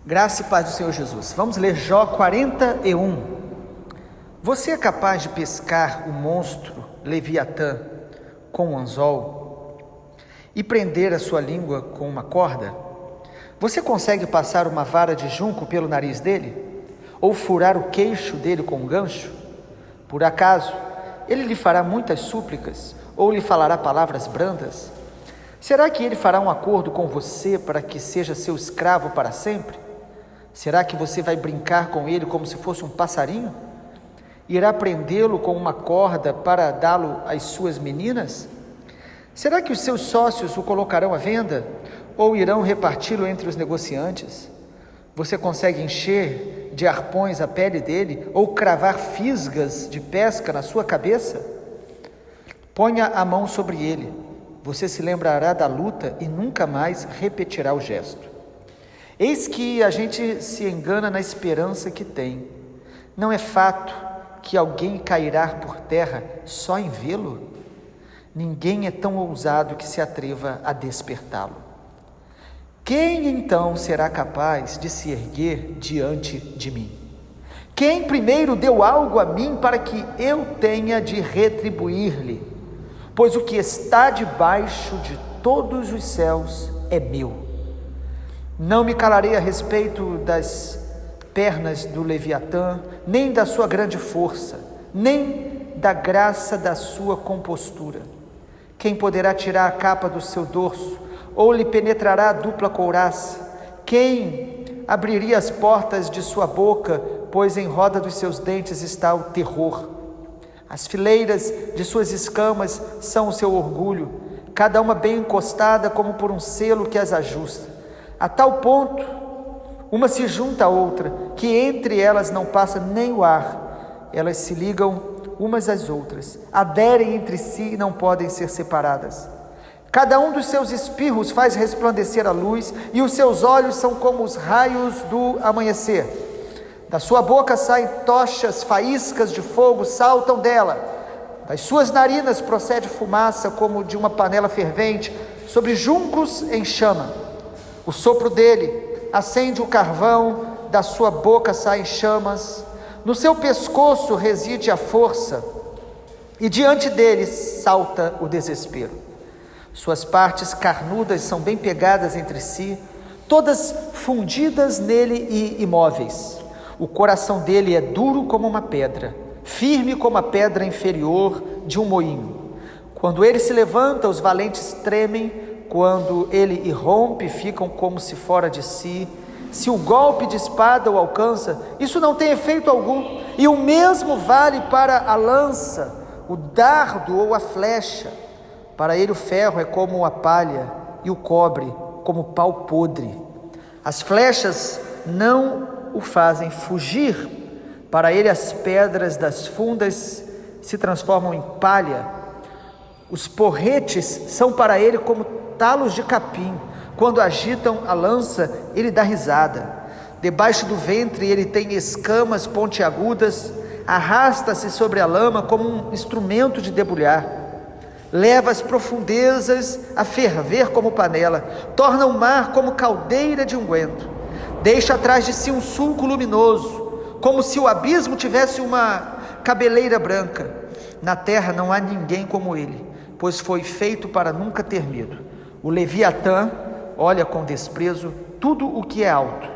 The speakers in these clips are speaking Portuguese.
Graça e paz do Senhor Jesus. Vamos ler Jó 41. Você é capaz de pescar o monstro Leviatã com um anzol e prender a sua língua com uma corda? Você consegue passar uma vara de junco pelo nariz dele? Ou furar o queixo dele com um gancho? Por acaso, ele lhe fará muitas súplicas ou lhe falará palavras brandas? Será que ele fará um acordo com você para que seja seu escravo para sempre? Será que você vai brincar com ele como se fosse um passarinho? Irá prendê-lo com uma corda para dá-lo às suas meninas? Será que os seus sócios o colocarão à venda? Ou irão reparti-lo entre os negociantes? Você consegue encher de arpões a pele dele? Ou cravar fisgas de pesca na sua cabeça? Ponha a mão sobre ele. Você se lembrará da luta e nunca mais repetirá o gesto. Eis que a gente se engana na esperança que tem. Não é fato que alguém cairá por terra só em vê-lo? Ninguém é tão ousado que se atreva a despertá-lo. Quem então será capaz de se erguer diante de mim? Quem primeiro deu algo a mim para que eu tenha de retribuir-lhe? Pois o que está debaixo de todos os céus é meu. Não me calarei a respeito das pernas do Leviatã, nem da sua grande força, nem da graça da sua compostura. Quem poderá tirar a capa do seu dorso, ou lhe penetrará a dupla couraça? Quem abriria as portas de sua boca, pois em roda dos seus dentes está o terror? As fileiras de suas escamas são o seu orgulho, cada uma bem encostada como por um selo que as ajusta. A tal ponto, uma se junta à outra, que entre elas não passa nem o ar. Elas se ligam umas às outras, aderem entre si e não podem ser separadas. Cada um dos seus espirros faz resplandecer a luz, e os seus olhos são como os raios do amanhecer. Da sua boca saem tochas, faíscas de fogo saltam dela. Das suas narinas procede fumaça como de uma panela fervente, sobre juncos em chama. O sopro dele acende o carvão, da sua boca saem chamas, no seu pescoço reside a força, e diante dele salta o desespero. Suas partes carnudas são bem pegadas entre si, todas fundidas nele e imóveis. O coração dele é duro como uma pedra, firme como a pedra inferior de um moinho. Quando ele se levanta, os valentes tremem. Quando ele irrompe, ficam como se fora de si. Se o golpe de espada o alcança, isso não tem efeito algum. E o mesmo vale para a lança, o dardo ou a flecha. Para ele o ferro é como a palha e o cobre como pau podre. As flechas não o fazem fugir. Para ele as pedras das fundas se transformam em palha. Os porretes são para ele como talos de capim. Quando agitam a lança, ele dá risada. Debaixo do ventre ele tem escamas pontiagudas, arrasta-se sobre a lama como um instrumento de debulhar. Leva as profundezas a ferver como panela, torna o mar como caldeira de unguento. Deixa atrás de si um sulco luminoso, como se o abismo tivesse uma cabeleira branca. Na terra não há ninguém como ele, pois foi feito para nunca ter medo. O Leviatã olha com desprezo tudo o que é alto,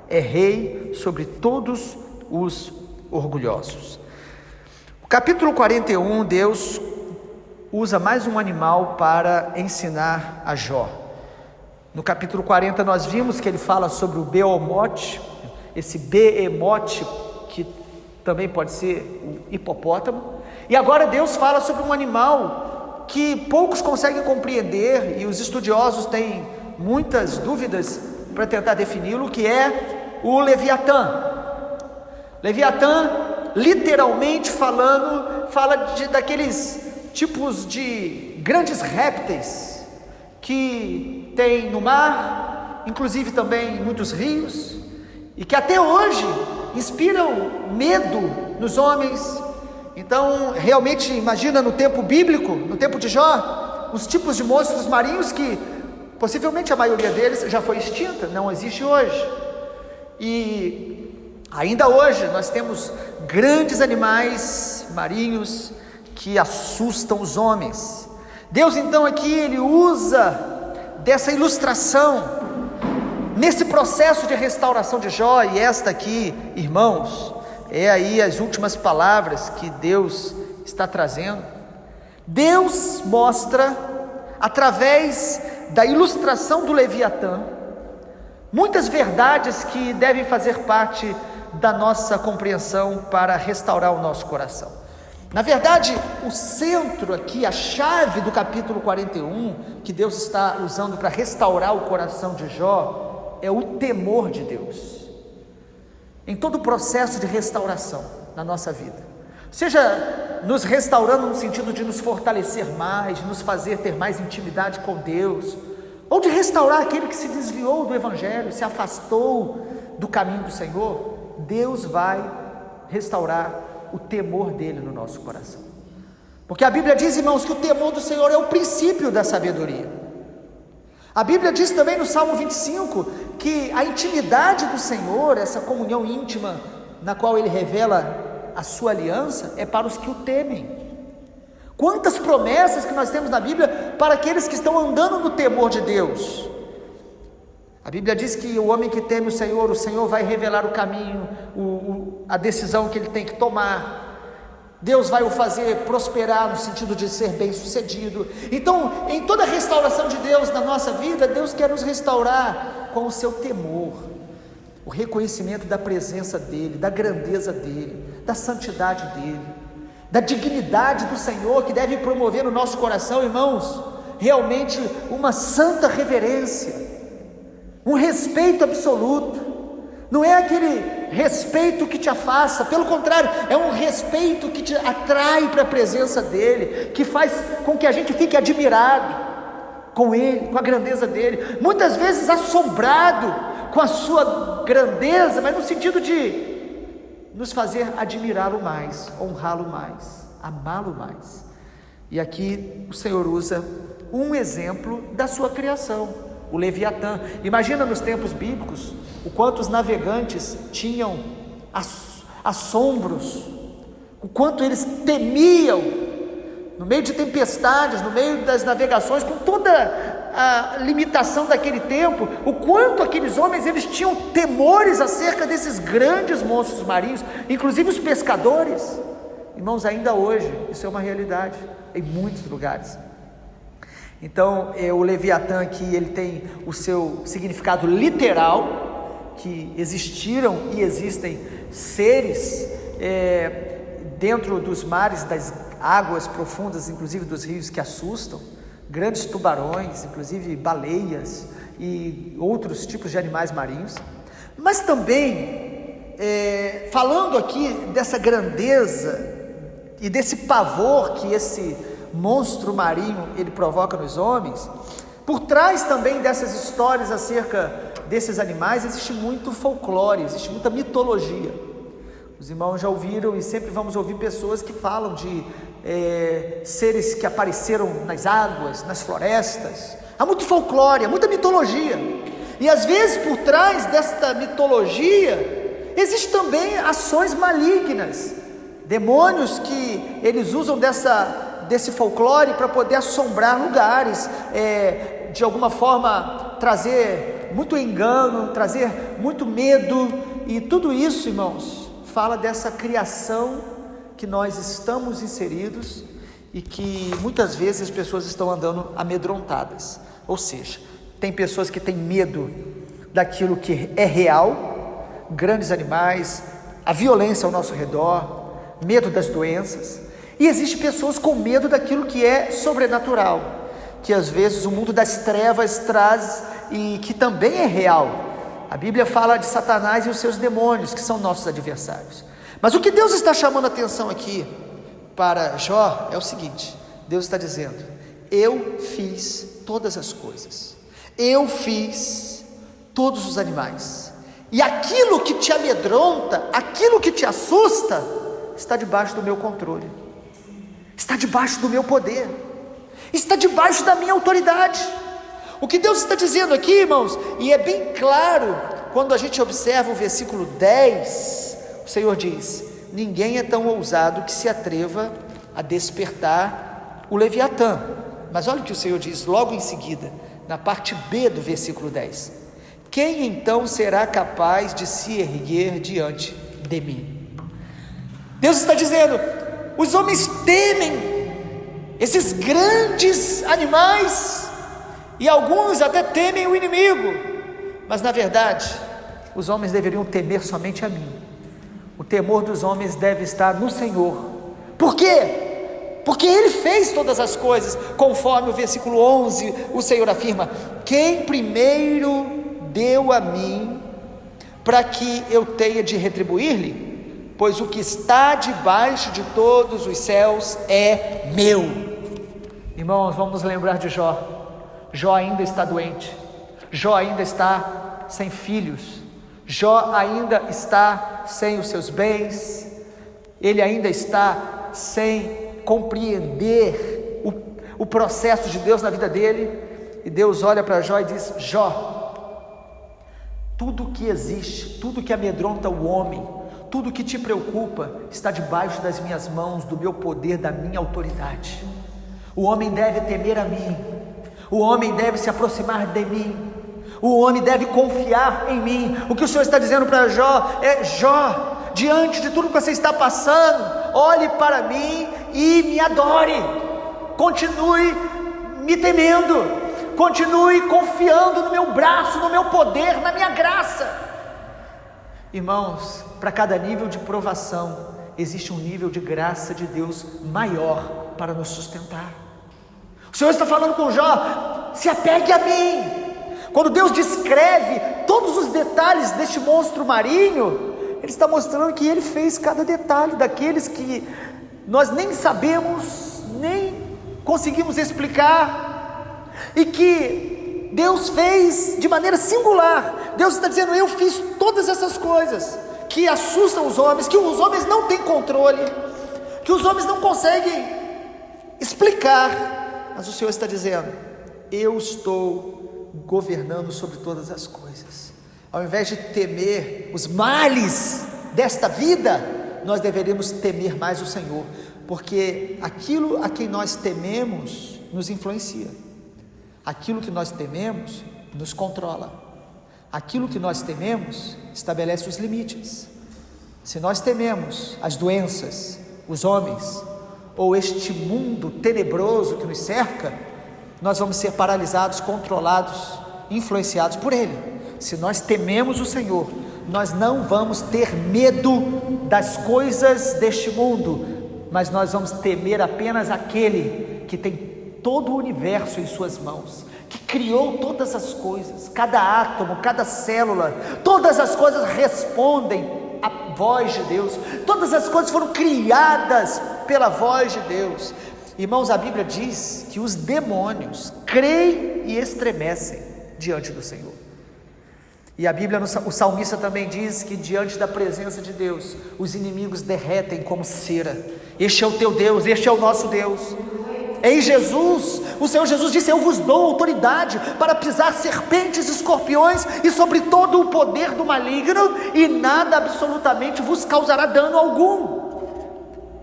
é rei sobre todos os orgulhosos. O capítulo 41, Deus usa mais um animal para ensinar a Jó. No capítulo 40 nós vimos que ele fala sobre o Beomote, esse Beemote, que também pode ser o hipopótamo, e agora Deus fala sobre um animal que poucos conseguem compreender, e os estudiosos têm muitas dúvidas para tentar defini-lo, que é o Leviatã. Leviatã, literalmente falando, fala daqueles tipos de grandes répteis que tem no mar, inclusive também em muitos rios, e que até hoje inspiram medo nos homens. Então, realmente, imagina no tempo bíblico, no tempo de Jó, os tipos de monstros marinhos que, possivelmente a maioria deles já foi extinta, não existe hoje. E ainda hoje nós temos grandes animais marinhos que assustam os homens. Deus então aqui ele usa dessa ilustração nesse processo de restauração de Jó. E esta aqui, irmãos, é aí as últimas palavras que Deus está trazendo. Deus mostra através da ilustração do Leviatã muitas verdades que devem fazer parte da nossa compreensão para restaurar o nosso coração. Na verdade, o centro aqui, a chave do capítulo 41, que Deus está usando para restaurar o coração de Jó, é o temor de Deus, em todo o processo de restauração na nossa vida, seja nos restaurando no sentido de nos fortalecer mais, de nos fazer ter mais intimidade com Deus, ou de restaurar aquele que se desviou do Evangelho, se afastou do caminho do Senhor. Deus vai restaurar o temor dele no nosso coração, porque a Bíblia diz, irmãos, que o temor do Senhor é o princípio da sabedoria. A Bíblia diz também no Salmo 25, que a intimidade do Senhor, essa comunhão íntima na qual Ele revela a sua aliança, é para os que o temem. Quantas promessas que nós temos na Bíblia para aqueles que estão andando no temor de Deus. A Bíblia diz que o homem que teme o Senhor vai revelar o caminho, a decisão que ele tem que tomar. Deus vai o fazer prosperar no sentido de ser bem sucedido. Então, em toda a restauração de Deus na nossa vida, Deus quer nos restaurar com o seu temor, o reconhecimento da presença dEle, da grandeza dEle, da santidade dEle, da dignidade do Senhor, que deve promover no nosso coração, irmãos, realmente uma santa reverência, um respeito absoluto. Não é aquele respeito que te afasta, pelo contrário, é um respeito que te atrai para a presença dEle, que faz com que a gente fique admirado com Ele, com a grandeza dEle, muitas vezes assombrado com a sua grandeza, mas no sentido de nos fazer admirá-lo mais, honrá-lo mais, amá-lo mais. E aqui o Senhor usa um exemplo da sua criação, o Leviatã. Imagina nos tempos bíblicos o quanto os navegantes tinham assombros, o quanto eles temiam no meio de tempestades, no meio das navegações, com toda a limitação daquele tempo, o quanto aqueles homens eles tinham temores acerca desses grandes monstros marinhos, inclusive os pescadores. Irmãos, ainda hoje isso é uma realidade em muitos lugares. Então, o Leviatã aqui, ele tem o seu significado literal, que existiram e existem seres dentro dos mares, das águas profundas, inclusive dos rios, que assustam, grandes tubarões, inclusive baleias e outros tipos de animais marinhos. Mas também, falando aqui dessa grandeza e desse pavor que esse monstro marinho ele provoca nos homens, por trás também dessas histórias acerca desses animais existe muito folclore, existe muita mitologia. Os irmãos já ouviram e sempre vamos ouvir pessoas que falam de seres que apareceram nas águas, nas florestas. Há muito folclore, há muita mitologia, e às vezes por trás desta mitologia existe também ações malignas, demônios que eles usam desse folclore para poder assombrar lugares, de alguma forma trazer muito engano, trazer muito medo. E tudo isso, irmãos, fala dessa criação que nós estamos inseridos e que muitas vezes as pessoas estão andando amedrontadas. Ou seja, tem pessoas que têm medo daquilo que é real, grandes animais, a violência ao nosso redor, medo das doenças. E existem pessoas com medo daquilo que é sobrenatural, que às vezes o mundo das trevas traz e que também é real. A Bíblia fala de Satanás e os seus demônios, que são nossos adversários. Mas o que Deus está chamando a atenção aqui para Jó é o seguinte: Deus está dizendo: eu fiz todas as coisas, eu fiz todos os animais, e aquilo que te amedronta, aquilo que te assusta, está debaixo do meu controle, está debaixo do meu poder, está debaixo da minha autoridade. O que Deus está dizendo aqui, irmãos, e é bem claro quando a gente observa o versículo 10, o Senhor diz: ninguém é tão ousado que se atreva a despertar o Leviatã. Mas olha o que o Senhor diz logo em seguida, na parte B do versículo 10: quem então será capaz de se erguer diante de mim? Deus está dizendo: os homens temem esses grandes animais, e alguns até temem o inimigo, mas na verdade, os homens deveriam temer somente a mim. O temor dos homens deve estar no Senhor. Por quê? Porque Ele fez todas as coisas, conforme o versículo 11, o Senhor afirma: quem primeiro deu a mim, para que eu tenha de retribuir-lhe? Pois o que está debaixo de todos os céus é meu. Irmãos, vamos lembrar de Jó. Jó ainda está doente, Jó ainda está sem filhos, Jó ainda está sem os seus bens, ele ainda está sem compreender o processo de Deus na vida dele. E Deus olha para Jó e diz: Jó, tudo que existe, tudo que amedronta o homem, tudo que te preocupa, está debaixo das minhas mãos, do meu poder, da minha autoridade. O homem deve temer a mim, o homem deve se aproximar de mim, o homem deve confiar em mim. O que o Senhor está dizendo para Jó é: Jó, diante de tudo que você está passando, olhe para mim e me adore, continue me temendo, continue confiando no meu braço, no meu poder, na minha graça. Irmãos, para cada nível de provação, existe um nível de graça de Deus maior para nos sustentar. O Senhor está falando com Jó: se apegue a mim. Quando Deus descreve todos os detalhes deste monstro marinho, Ele está mostrando que Ele fez cada detalhe, daqueles que nós nem sabemos, nem conseguimos explicar, e que Deus fez de maneira singular. Deus está dizendo: eu fiz todas essas coisas que assustam os homens, que os homens não têm controle, que os homens não conseguem explicar. Mas o Senhor está dizendo: eu estou governando sobre todas as coisas. Ao invés de temer os males desta vida, nós deveríamos temer mais o Senhor, porque aquilo a quem nós tememos nos influencia, aquilo que nós tememos nos controla, aquilo que nós tememos estabelece os limites. Se nós tememos as doenças, os homens, ou este mundo tenebroso que nos cerca, nós vamos ser paralisados, controlados, influenciados por ele. Se nós tememos o Senhor, nós não vamos ter medo das coisas deste mundo, mas nós vamos temer apenas aquele que tem todo o universo em suas mãos, que criou todas as coisas, cada átomo, cada célula, todas as coisas respondem à voz de Deus, todas as coisas foram criadas pela voz de Deus. Irmãos, a Bíblia diz que os demônios creem e estremecem diante do Senhor. E a Bíblia, o salmista também diz que diante da presença de Deus, os inimigos derretem como cera. Este é o teu Deus, este é o nosso Deus. Em Jesus, o Senhor Jesus disse: eu vos dou autoridade para pisar serpentes, escorpiões e sobre todo o poder do maligno, e nada absolutamente vos causará dano algum.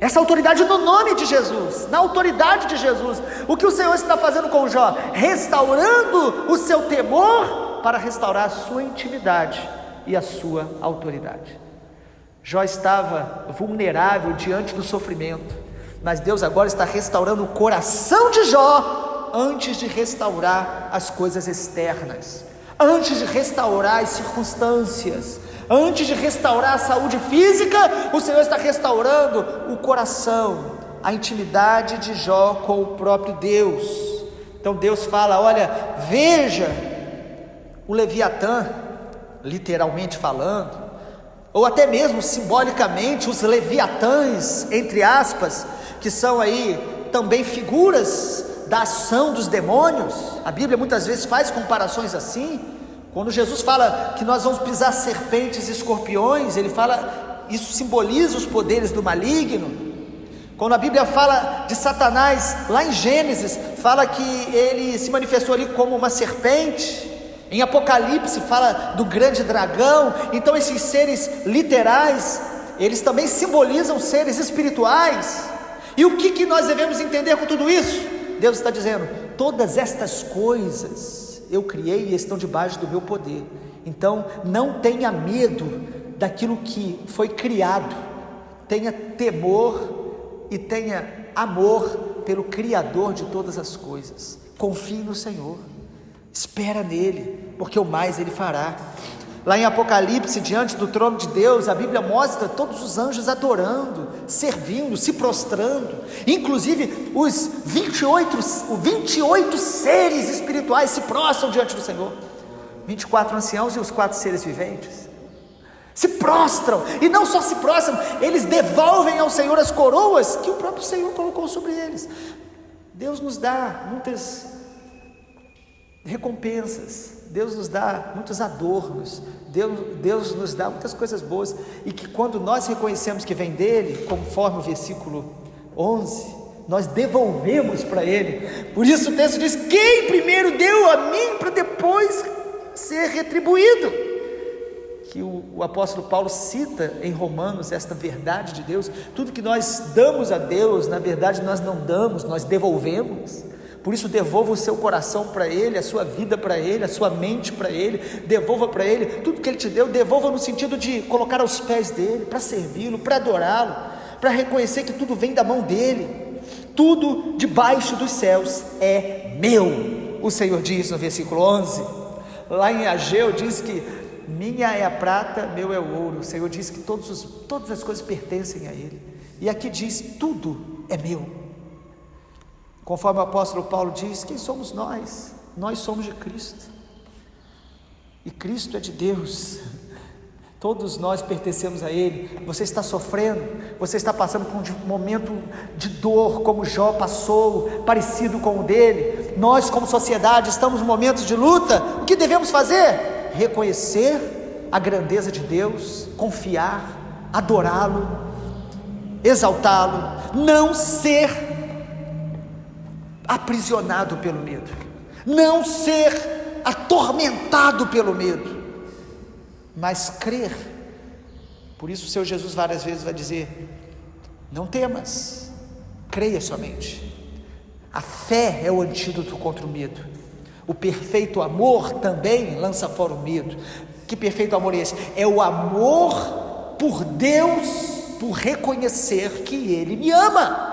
Essa autoridade no nome de Jesus, na autoridade de Jesus. O que o Senhor está fazendo com Jó? Restaurando o seu temor para restaurar a sua intimidade e a sua autoridade. Jó estava vulnerável diante do sofrimento, mas Deus agora está restaurando o coração de Jó antes de restaurar as coisas externas, antes de restaurar as circunstâncias, antes de restaurar a saúde física. O Senhor está restaurando o coração, a intimidade de Jó com o próprio Deus. Então Deus fala: olha, veja o Leviatã, literalmente falando, ou até mesmo simbolicamente os Leviatãs, entre aspas, que são aí também figuras da ação dos demônios. A Bíblia muitas vezes faz comparações assim. Quando Jesus fala que nós vamos pisar serpentes e escorpiões, ele fala, isso simboliza os poderes do maligno. Quando a Bíblia fala de Satanás, lá em Gênesis, fala que ele se manifestou ali como uma serpente. Em Apocalipse fala do grande dragão. Então esses seres literais, eles também simbolizam seres espirituais. E o que nós devemos entender com tudo isso? Deus está dizendo: todas estas coisas eu criei e estão debaixo do meu poder. Então não tenha medo daquilo que foi criado, tenha temor e tenha amor pelo Criador de todas as coisas. Confie no Senhor, espera nele, porque o mais ele fará. Lá em Apocalipse, diante do trono de Deus, a Bíblia mostra todos os anjos adorando, servindo, se prostrando. Inclusive os 28 seres espirituais se prostram diante do Senhor. 24 anciãos e os 4 seres viventes se prostram, e não só se prostram, eles devolvem ao Senhor as coroas que o próprio Senhor colocou sobre eles. Deus nos dá muitas recompensas, Deus nos dá muitos adornos, Deus nos dá muitas coisas boas, e que quando nós reconhecemos que vem dele, conforme o versículo 11, nós devolvemos para ele. Por isso o texto diz: quem primeiro deu a mim para depois ser retribuído. Que o apóstolo Paulo cita em Romanos esta verdade de Deus: tudo que nós damos a Deus, na verdade nós não damos, nós devolvemos. Por isso devolva o seu coração para ele, a sua vida para ele, a sua mente para ele, devolva para ele, tudo que ele te deu, devolva no sentido de colocar aos pés dele, para servi-lo, para adorá-lo, para reconhecer que tudo vem da mão dele, tudo debaixo dos céus é meu, o Senhor diz no versículo 11, lá em Ageu diz que minha é a prata, meu é o ouro. O Senhor diz que todas as coisas pertencem a Ele, e aqui diz: tudo é meu. Conforme o apóstolo Paulo diz, quem somos nós? Nós somos de Cristo, e Cristo é de Deus. Todos nós pertencemos a Ele. Você está sofrendo, você está passando por um momento de dor, como Jó passou, parecido com o dele. Nós, como sociedade, estamos em momentos de luta. O que devemos fazer? Reconhecer a grandeza de Deus, confiar, adorá-lo, exaltá-lo, não ser aprisionado pelo medo, não ser atormentado pelo medo, mas crer. Por isso o Senhor Jesus várias vezes vai dizer: não temas, creia somente. A fé é o antídoto contra o medo. O perfeito amor também lança fora o medo. Que perfeito amor é esse? É o amor por Deus, por reconhecer que Ele me ama.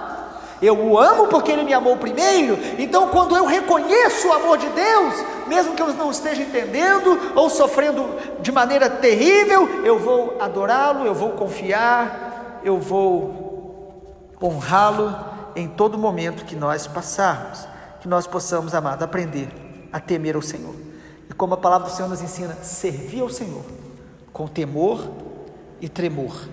Eu o amo porque Ele me amou primeiro. Então quando eu reconheço o amor de Deus, mesmo que eu não esteja entendendo ou sofrendo de maneira terrível, eu vou adorá-lo, eu vou confiar, eu vou honrá-lo em todo momento que nós passarmos. Que nós possamos, amado, aprender a temer ao Senhor, e como a palavra do Senhor nos ensina, servir ao Senhor com temor e tremor.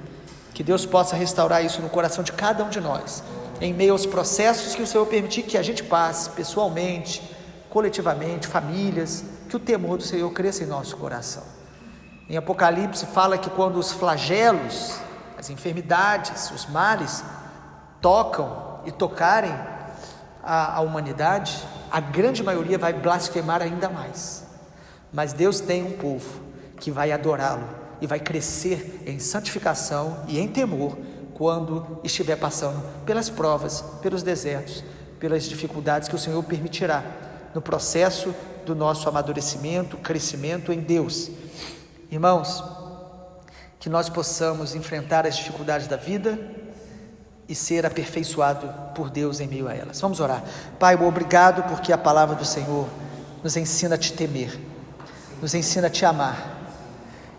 Que Deus possa restaurar isso no coração de cada um de nós, em meio aos processos que o Senhor permitir que a gente passe, pessoalmente, coletivamente, famílias, que o temor do Senhor cresça em nosso coração. Em Apocalipse fala que quando os flagelos, as enfermidades, os males tocam e tocarem a humanidade, a grande maioria vai blasfemar ainda mais, mas Deus tem um povo que vai adorá-lo e vai crescer em santificação e em temor quando estiver passando pelas provas, pelos desertos, pelas dificuldades que o Senhor permitirá no processo do nosso amadurecimento, crescimento em Deus. Irmãos, que nós possamos enfrentar as dificuldades da vida e ser aperfeiçoado por Deus em meio a elas. Vamos orar. Pai, obrigado porque a palavra do Senhor nos ensina a te temer, nos ensina a te amar,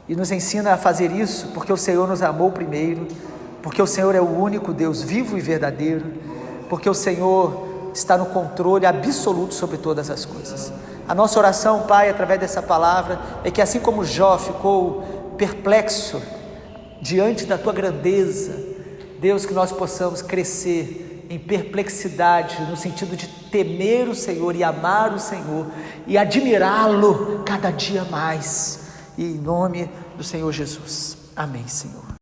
e nos ensina a fazer isso porque o Senhor nos amou primeiro, porque o Senhor é o único Deus vivo e verdadeiro, porque o Senhor está no controle absoluto sobre todas as coisas. A nossa oração, Pai, através dessa palavra, é que assim como Jó ficou perplexo diante da tua grandeza, Deus, que nós possamos crescer em perplexidade, no sentido de temer o Senhor e amar o Senhor e admirá-lo cada dia mais, e em nome do Senhor Jesus, amém, Senhor.